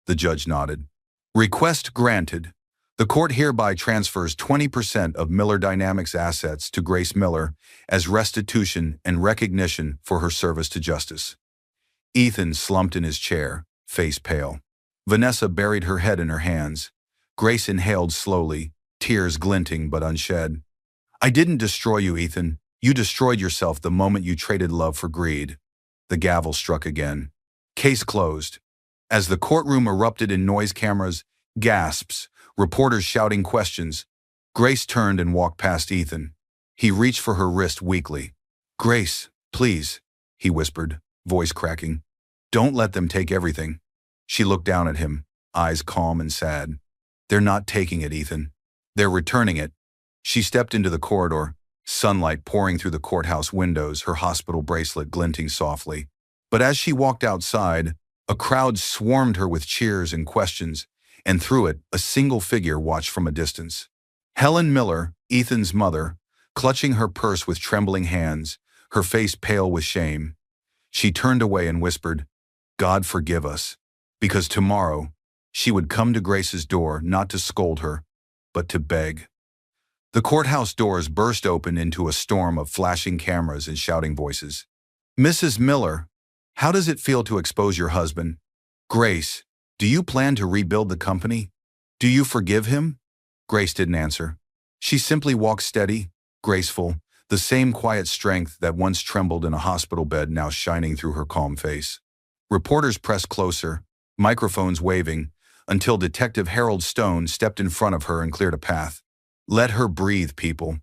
S1: The judge nodded. "Request granted. The court hereby transfers 20% of Miller Dynamics assets to Grace Miller as restitution and recognition for her service to justice." Ethan slumped in his chair, face pale. Vanessa buried her head in her hands. Grace inhaled slowly, tears glinting but unshed. "I didn't destroy you, Ethan. You destroyed yourself the moment you traded love for greed." The gavel struck again. Case closed. As the courtroom erupted in noise cameras, gasps, reporters shouting questions, Grace turned and walked past Ethan. He reached for her wrist weakly. "Grace, please," he whispered. voice cracking. Don't let them take everything. She looked down at him, eyes calm and sad. They're not taking it, Ethan. They're returning it. She stepped into the corridor, sunlight pouring through the courthouse windows, her hospital bracelet glinting softly. But as she walked outside, a crowd swarmed her with cheers and questions, and through it, a single figure watched from a distance. Helen Miller, Ethan's mother, clutching her purse with trembling hands, her face pale with shame. She turned away and whispered, "God forgive us," because tomorrow she would come to Grace's door not to scold her, but to beg. The courthouse doors burst open into a storm of flashing cameras and shouting voices. "Mrs. Miller, how does it feel to expose your husband? Grace, do you plan to rebuild the company? Do you forgive him?" Grace didn't answer. She simply walked steady, graceful, the same quiet strength that once trembled in a hospital bed now shining through her calm face. Reporters pressed closer, microphones waving, until Detective Harold Stone stepped in front of her and cleared a path. "Let her breathe, people."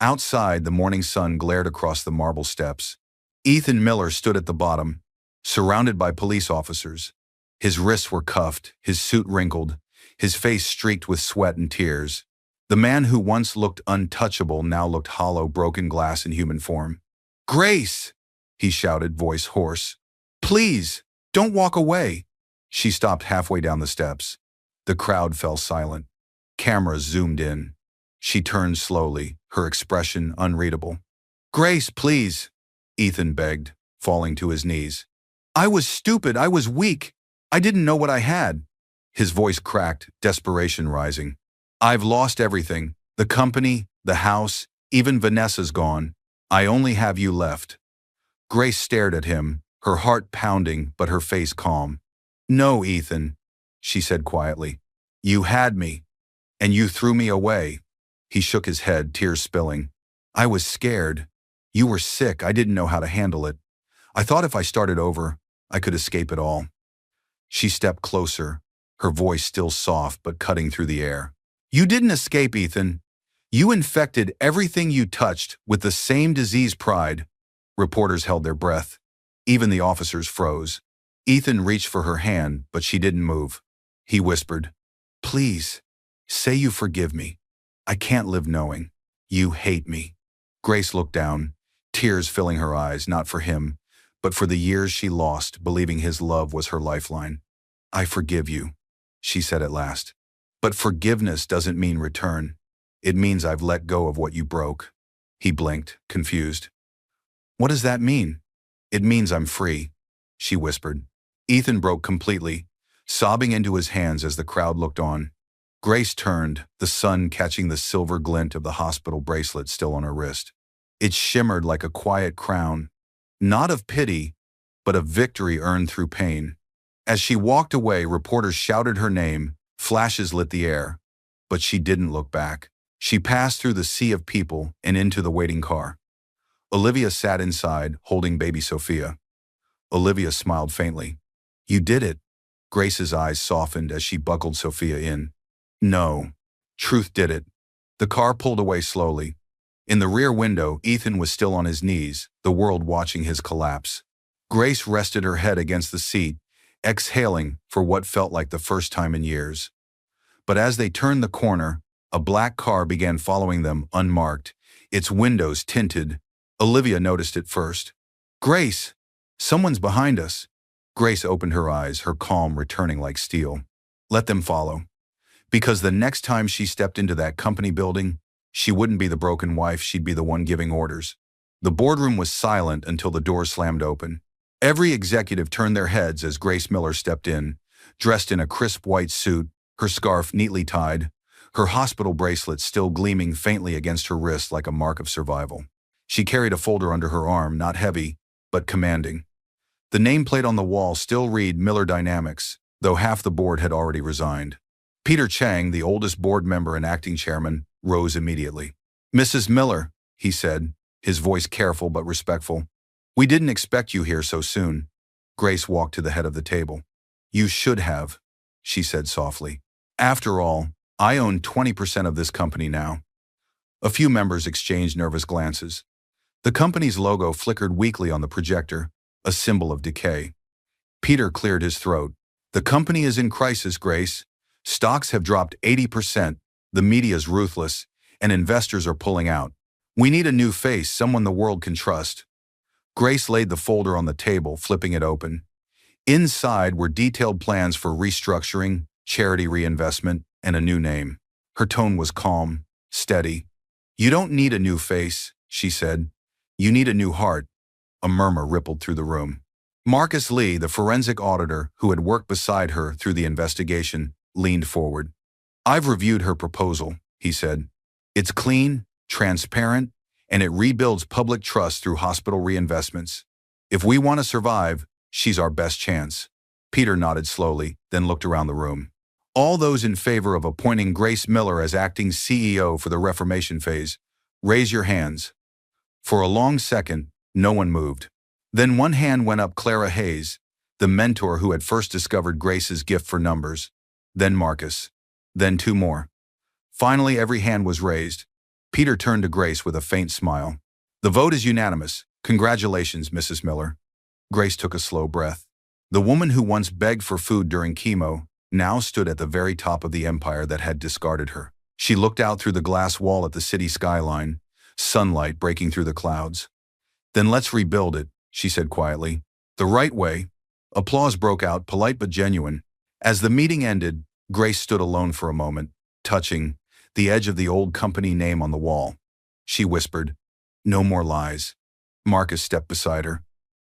S1: Outside, the morning sun glared across the marble steps. Ethan Miller stood at the bottom, surrounded by police officers. His wrists were cuffed, his suit wrinkled, his face streaked with sweat and tears. The man who once looked untouchable now looked hollow, broken glass in human form. "Grace!" he shouted, voice hoarse. "Please, don't walk away." She stopped halfway down the steps. The crowd fell silent. Cameras zoomed in. She turned slowly, her expression unreadable. "Grace, please," Ethan begged, falling to his knees. "I was stupid, I was weak. I didn't know what I had." His voice cracked, desperation rising. "I've lost everything. The company, the house, even Vanessa's gone. I only have you left." Grace stared at him, her heart pounding but her face calm. "No, Ethan," she said quietly. "You had me, and you threw me away." He shook his head, tears spilling. "I was scared. You were sick. I didn't know how to handle it. I thought if I started over, I could escape it all." She stepped closer, her voice still soft but cutting through the air. "You didn't escape, Ethan. You infected everything you touched with the same disease pride." Reporters held their breath. Even the officers froze. Ethan reached for her hand, but she didn't move. He whispered, "Please, say you forgive me. I can't live knowing. You hate me." Grace looked down, tears filling her eyes, not for him, but for the years she lost, believing his love was her lifeline. "I forgive you," she said at last. "But forgiveness doesn't mean return. It means I've let go of what you broke." He blinked, confused. "What does that mean?" "It means I'm free," she whispered. Ethan broke completely, sobbing into his hands as the crowd looked on. Grace turned, the sun catching the silver glint of the hospital bracelet still on her wrist. It shimmered like a quiet crown, not of pity, but of victory earned through pain. As she walked away, reporters shouted her name, flashes lit the air, but she didn't look back. She passed through the sea of people and into the waiting car. Olivia sat inside, holding baby Sophia. Olivia smiled faintly. "You did it." Grace's eyes softened as she buckled Sophia in. "No. Truth did it." The car pulled away slowly. In the rear window, Ethan was still on his knees, the world watching his collapse. Grace rested her head against the seat, exhaling for what felt like the first time in years. But as they turned the corner, a black car began following them unmarked, its windows tinted. Olivia noticed it first. "Grace, someone's behind us." Grace opened her eyes, her calm returning like steel. Let them follow. Because the next time she stepped into that company building, she wouldn't be the broken wife, she'd be the one giving orders. The boardroom was silent until the door slammed open. Every executive turned their heads as Grace Miller stepped in, dressed in a crisp white suit, her scarf neatly tied, her hospital bracelet still gleaming faintly against her wrist like a mark of survival. She carried a folder under her arm, not heavy, but commanding. The nameplate on the wall still read Miller Dynamics, though half the board had already resigned. Peter Chang, the oldest board member and acting chairman, rose immediately. "Mrs. Miller," he said, his voice careful but respectful. "We didn't expect you here so soon." Grace walked to the head of the table. "You should have," she said softly. "After all, I own 20% of this company now." A few members exchanged nervous glances. The company's logo flickered weakly on the projector, a symbol of decay. Peter cleared his throat. The company is in crisis, Grace. Stocks have dropped 80%, the media's ruthless, and investors are pulling out. We need a new face, someone the world can trust. Grace laid the folder on the table, flipping it open. Inside were detailed plans for restructuring, charity reinvestment, and a new name. Her tone was calm, steady. You don't need a new face, she said. You need a new heart. A murmur rippled through the room. Marcus Lee, the forensic auditor who had worked beside her through the investigation, leaned forward. I've reviewed her proposal, he said. It's clean, transparent, and it rebuilds public trust through hospital reinvestments. If we want to survive, she's our best chance. Peter nodded slowly, then looked around the room. All those in favor of appointing Grace Miller as acting CEO for the Reformation phase, raise your hands. For a long second, no one moved. Then one hand went up. Clara Hayes, the mentor who had first discovered Grace's gift for numbers. Then Marcus. Then two more. Finally, every hand was raised. Peter turned to Grace with a faint smile. The vote is unanimous. Congratulations, Mrs. Miller. Grace took a slow breath. The woman who once begged for food during chemo now stood at the very top of the empire that had discarded her. She looked out through the glass wall at the city skyline, sunlight breaking through the clouds. Then let's rebuild it, she said quietly. The right way. Applause broke out, polite but genuine. As the meeting ended, Grace stood alone for a moment, touching the edge of the old company name on the wall. She whispered, "No more lies." Marcus stepped beside her.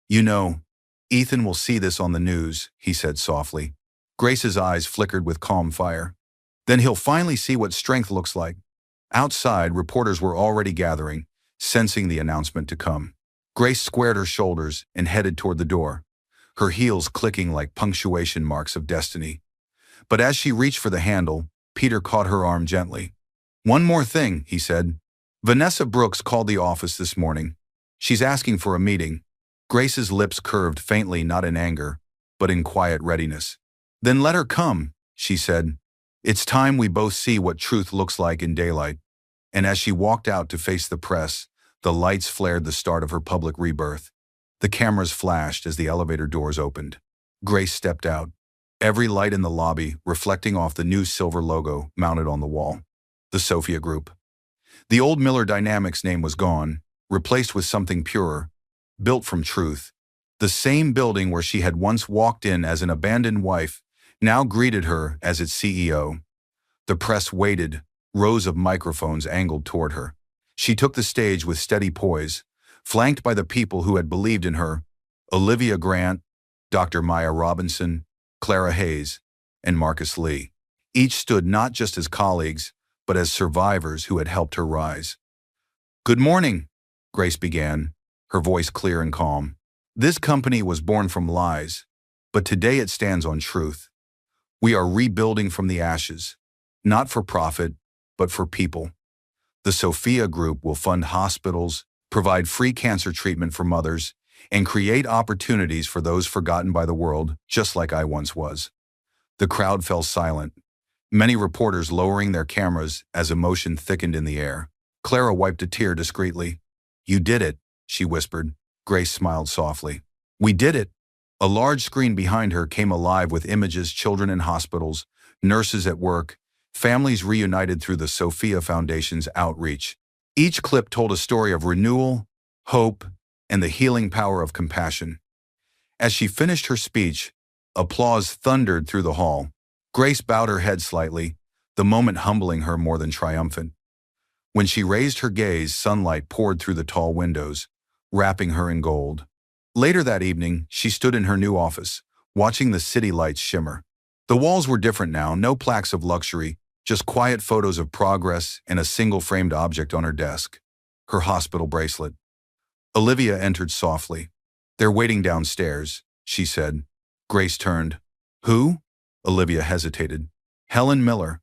S1: "You know, Ethan will see this on the news," he said softly. Grace's eyes flickered with calm fire. "Then he'll finally see what strength looks like." Outside, reporters were already gathering, sensing the announcement to come. Grace squared her shoulders and headed toward the door, her heels clicking like punctuation marks of destiny. But as she reached for the handle, Peter caught her arm gently. "One more thing," he said. "Vanessa Brooks called the office this morning. She's asking for a meeting." Grace's lips curved faintly, not in anger, but in quiet readiness. "Then let her come," she said. "It's time we both see what truth looks like in daylight." And as she walked out to face the press, the lights flared, the start of her public rebirth. The cameras flashed as the elevator doors opened. Grace stepped out, every light in the lobby reflecting off the new silver logo mounted on the wall. The Sophia Group. The old Miller Dynamics name was gone, replaced with something purer, built from truth. The same building where she had once walked in as an abandoned wife now greeted her as its CEO. The press waited, rows of microphones angled toward her. She took the stage with steady poise, flanked by the people who had believed in her: Olivia Grant, Dr. Maya Robinson, Clara Hayes, and Marcus Lee. Each stood not just as colleagues, but as survivors who had helped her rise. "Good morning," Grace began, her voice clear and calm. "This company was born from lies, but today it stands on truth. We are rebuilding from the ashes, not for profit, but for people. The Sophia Group will fund hospitals, provide free cancer treatment for mothers, and create opportunities for those forgotten by the world, just like I once was." The crowd fell silent, many reporters lowering their cameras as emotion thickened in the air. Clara wiped a tear discreetly. "You did it," she whispered. Grace smiled softly. "We did it." A large screen behind her came alive with images: children in hospitals, nurses at work, families reunited through the Sophia Foundation's outreach. Each clip told a story of renewal, hope, and the healing power of compassion. As she finished her speech, applause thundered through the hall. Grace bowed her head slightly, the moment humbling her more than triumphant. When she raised her gaze, sunlight poured through the tall windows, wrapping her in gold. Later that evening, she stood in her new office, watching the city lights shimmer. The walls were different now, no plaques of luxury, just quiet photos of progress and a single framed object on her desk: her hospital bracelet. Olivia entered softly. "They're waiting downstairs," she said. Grace turned. "Who?" Olivia hesitated. "Helen Miller."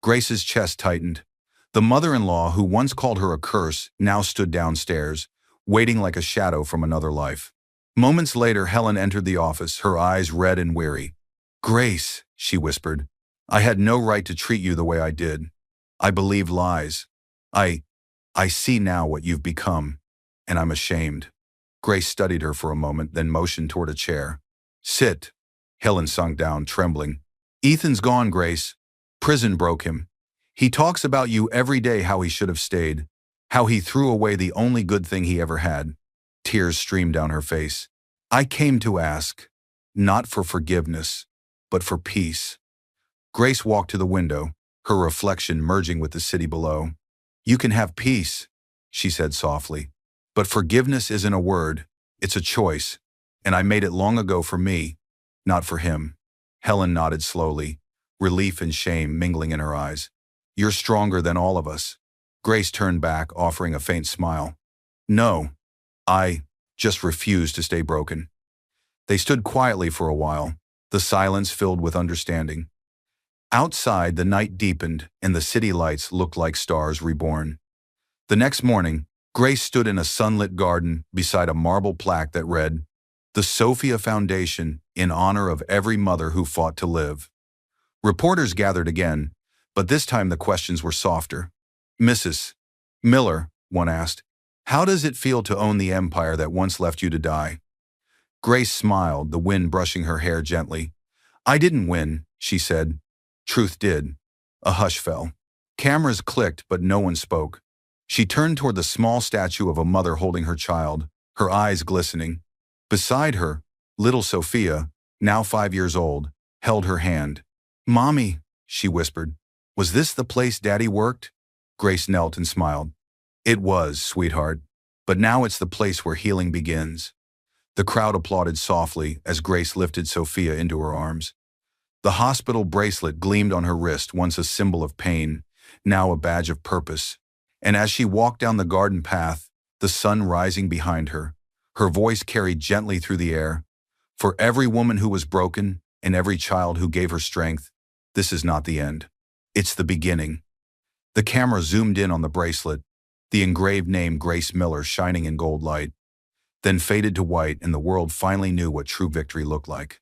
S1: Grace's chest tightened. The mother-in-law who once called her a curse now stood downstairs, waiting like a shadow from another life. Moments later, Helen entered the office, her eyes red and weary. "Grace," she whispered, "I had no right to treat you the way I did. I believed lies. I see now what you've become, and I'm ashamed." Grace studied her for a moment, then motioned toward a chair. Sit. Helen sunk down, trembling. Ethan's gone, Grace. Prison broke him. He talks about you every day, how he should have stayed, how he threw away the only good thing he ever had. Tears streamed down her face. I came to ask, not for forgiveness, but for peace. Grace walked to the window, her reflection merging with the city below. You can have peace, she said softly. But forgiveness isn't a word, it's a choice, and I made it long ago for me, not for him. Helen nodded slowly, relief and shame mingling in her eyes. You're stronger than all of us. Grace turned back, offering a faint smile. No, I just refuse to stay broken. They stood quietly for a while, the silence filled with understanding. Outside, the night deepened, and the city lights looked like stars reborn. The next morning, Grace stood in a sunlit garden beside a marble plaque that read, "The Sophia Foundation, in honor of every mother who fought to live." Reporters gathered again, but this time the questions were softer. Mrs. Miller, one asked, how does it feel to own the empire that once left you to die? Grace smiled, the wind brushing her hair gently. I didn't win, she said. Truth did. A hush fell. Cameras clicked, but no one spoke. She turned toward the small statue of a mother holding her child, her eyes glistening. Beside her, little Sophia, now 5 years old, held her hand. Mommy, she whispered. Was this the place Daddy worked? Grace knelt and smiled. It was, sweetheart. But now it's the place where healing begins. The crowd applauded softly as Grace lifted Sophia into her arms. The hospital bracelet gleamed on her wrist, once a symbol of pain, now a badge of purpose. And as she walked down the garden path, the sun rising behind her, her voice carried gently through the air. For every woman who was broken and every child who gave her strength, this is not the end. It's the beginning. The camera zoomed in on the bracelet, the engraved name Grace Miller shining in gold light, then faded to white, and the world finally knew what true victory looked like.